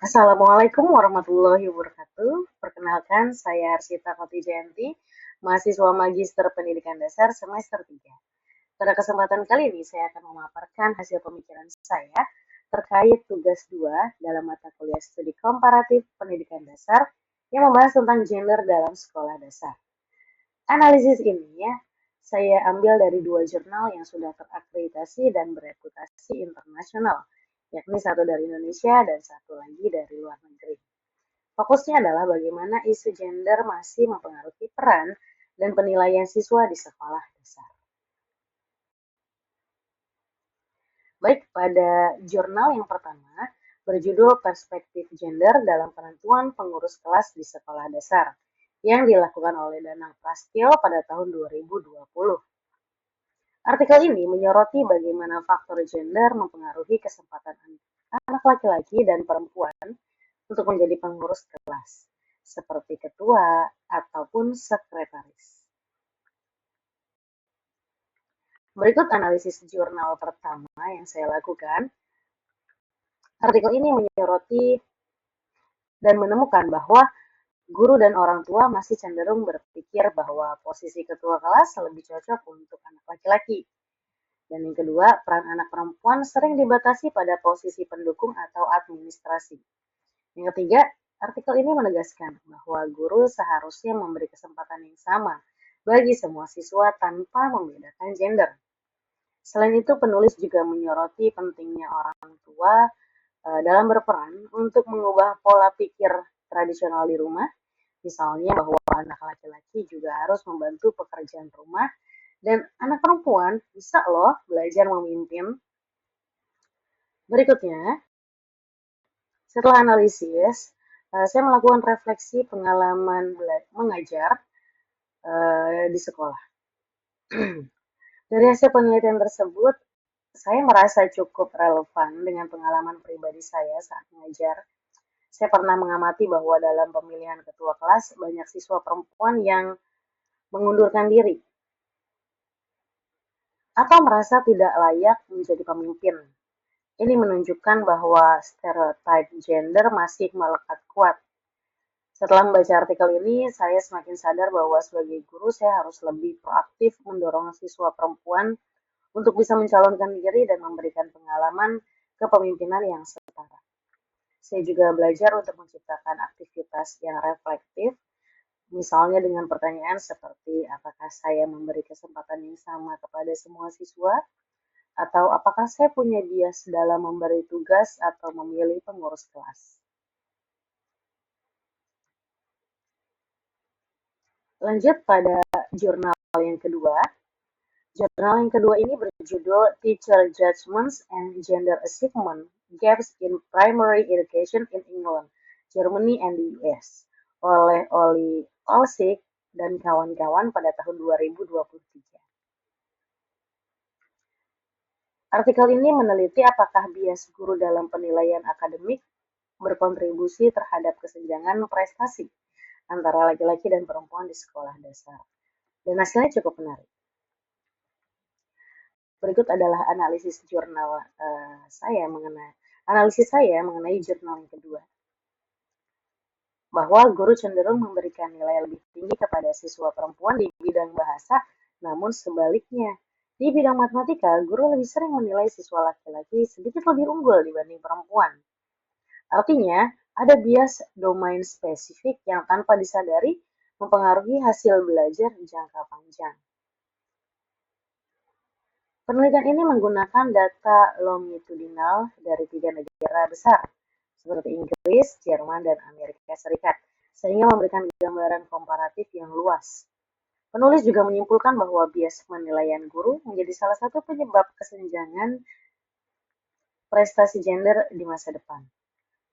Assalamualaikum warahmatullahi wabarakatuh. Perkenalkan, saya Arsita Kotijanti, mahasiswa Magister Pendidikan Dasar semester 3. Pada kesempatan kali ini, saya akan memaparkan hasil pemikiran saya terkait tugas 2 dalam mata kuliah studi komparatif pendidikan dasar yang membahas tentang gender dalam sekolah dasar. Analisis ini saya ambil dari dua jurnal yang sudah terakreditasi dan bereputasi internasional, yakni satu dari Indonesia dan satu lagi dari luar negeri. Fokusnya adalah bagaimana isu gender masih mempengaruhi peran dan penilaian siswa di sekolah dasar. Baik, pada jurnal yang pertama berjudul Perspektif Gender dalam Penentuan Pengurus Kelas di Sekolah Dasar yang dilakukan oleh Danang Prastyo pada tahun 2020. Artikel ini menyoroti bagaimana faktor gender mempengaruhi kesempatan anak laki-laki dan perempuan untuk menjadi pengurus kelas, seperti ketua ataupun sekretaris. Berikut analisis jurnal pertama yang saya lakukan. Artikel ini menyoroti dan menemukan bahwa guru dan orang tua masih cenderung berpikir bahwa posisi ketua kelas lebih cocok untuk anak laki-laki. Dan yang kedua, peran anak perempuan sering dibatasi pada posisi pendukung atau administrasi. Yang ketiga, artikel ini menegaskan bahwa guru seharusnya memberi kesempatan yang sama bagi semua siswa tanpa membedakan gender. Selain itu, penulis juga menyoroti pentingnya orang tua dalam berperan untuk mengubah pola pikir tradisional di rumah, misalnya bahwa anak laki-laki juga harus membantu pekerjaan rumah dan anak perempuan bisa loh belajar memimpin. Berikutnya, setelah analisis, saya melakukan refleksi pengalaman mengajar di sekolah. Dari hasil penelitian tersebut, saya merasa cukup relevan dengan pengalaman pribadi saya saat mengajar. Saya pernah mengamati bahwa dalam pemilihan ketua kelas, banyak siswa perempuan yang mengundurkan diri atau merasa tidak layak menjadi pemimpin. Ini menunjukkan bahwa stereotip gender masih melekat kuat. Setelah membaca artikel ini, saya semakin sadar bahwa sebagai guru saya harus lebih proaktif mendorong siswa perempuan untuk bisa mencalonkan diri dan memberikan pengalaman kepemimpinan yang setara. Saya juga belajar untuk menciptakan aktivitas yang reflektif, misalnya dengan pertanyaan seperti apakah saya memberi kesempatan yang sama kepada semua siswa, atau apakah saya punya bias dalam memberi tugas atau memilih pengurus kelas. Lanjut pada jurnal yang kedua. Jurnal yang kedua ini berjudul Teacher Judgments and Gender Achievement Gaps in Primary Education in England, Germany and the US oleh Oli Olsik dan kawan-kawan pada tahun 2023. Artikel ini meneliti apakah bias guru dalam penilaian akademik berkontribusi terhadap kesenjangan prestasi antara laki-laki dan perempuan di sekolah dasar. Dan hasilnya cukup menarik. Berikut adalah analisis jurnal saya mengenai jurnal yang kedua. Bahwa guru cenderung memberikan nilai lebih tinggi kepada siswa perempuan di bidang bahasa, namun sebaliknya, di bidang matematika, guru lebih sering menilai siswa laki-laki sedikit lebih unggul dibanding perempuan. Artinya, ada bias domain spesifik yang tanpa disadari mempengaruhi hasil belajar jangka panjang. Penelitian ini menggunakan data longitudinal dari 3 negara besar, seperti Inggris, Jerman, dan Amerika Serikat, sehingga memberikan gambaran komparatif yang luas. Penulis juga menyimpulkan bahwa bias penilaian guru menjadi salah satu penyebab kesenjangan prestasi gender di masa depan.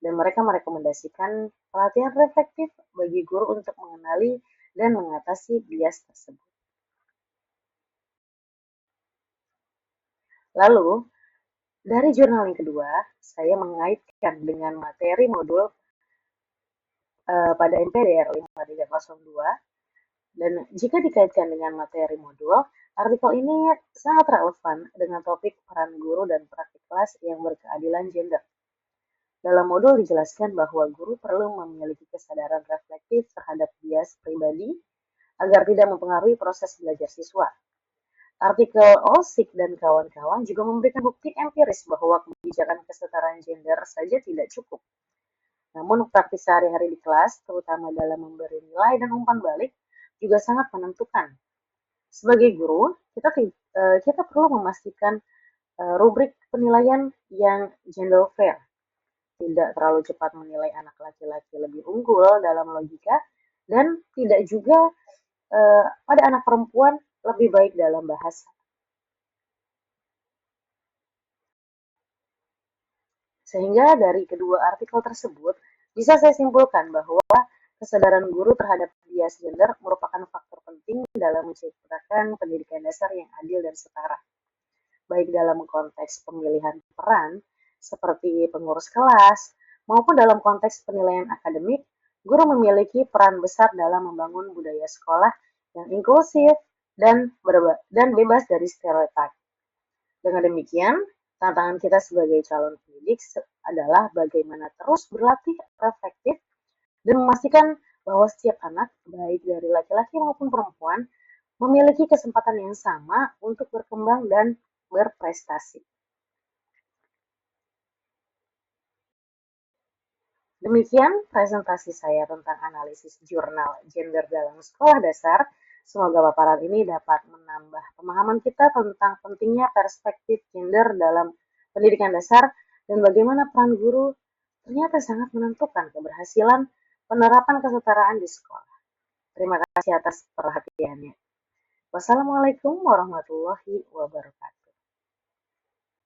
Dan mereka merekomendasikan pelatihan reflektif bagi guru untuk mengenali dan mengatasi bias tersebut. Lalu, dari jurnal yang kedua, saya mengaitkan dengan materi modul pada NPDR 5302, dan jika dikaitkan dengan materi modul, artikel ini sangat relevan dengan topik peran guru dan praktik kelas yang berkeadilan gender. Dalam modul dijelaskan bahwa guru perlu memiliki kesadaran reflektif terhadap bias pribadi agar tidak mempengaruhi proses belajar siswa. Artikel Olsik dan kawan-kawan juga memberikan bukti empiris bahwa kebijakan kesetaraan gender saja tidak cukup. Namun praktis sehari-hari di kelas, terutama dalam memberi nilai dan umpan balik, juga sangat menentukan. Sebagai guru, kita perlu memastikan rubrik penilaian yang gender fair, tidak terlalu cepat menilai anak laki-laki lebih unggul dalam logika, dan tidak juga pada anak perempuan lebih baik dalam bahasa. Sehingga dari kedua artikel tersebut, bisa saya simpulkan bahwa kesadaran guru terhadap bias gender merupakan faktor penting dalam menciptakan pendidikan dasar yang adil dan setara, baik dalam konteks pemilihan peran, seperti pengurus kelas, maupun dalam konteks penilaian akademik. Guru memiliki peran besar dalam membangun budaya sekolah yang inklusif dan bebas dari stereotip. Dengan demikian, tantangan kita sebagai calon pendidik adalah bagaimana terus berlatih reflektif dan memastikan bahwa setiap anak, baik dari laki-laki maupun perempuan, memiliki kesempatan yang sama untuk berkembang dan berprestasi. Demikian presentasi saya tentang analisis jurnal gender dalam sekolah dasar. Semoga paparan ini dapat menambah pemahaman kita tentang pentingnya perspektif gender dalam pendidikan dasar dan bagaimana peran guru ternyata sangat menentukan keberhasilan penerapan kesetaraan di sekolah. Terima kasih atas perhatiannya. Wassalamualaikum warahmatullahi wabarakatuh.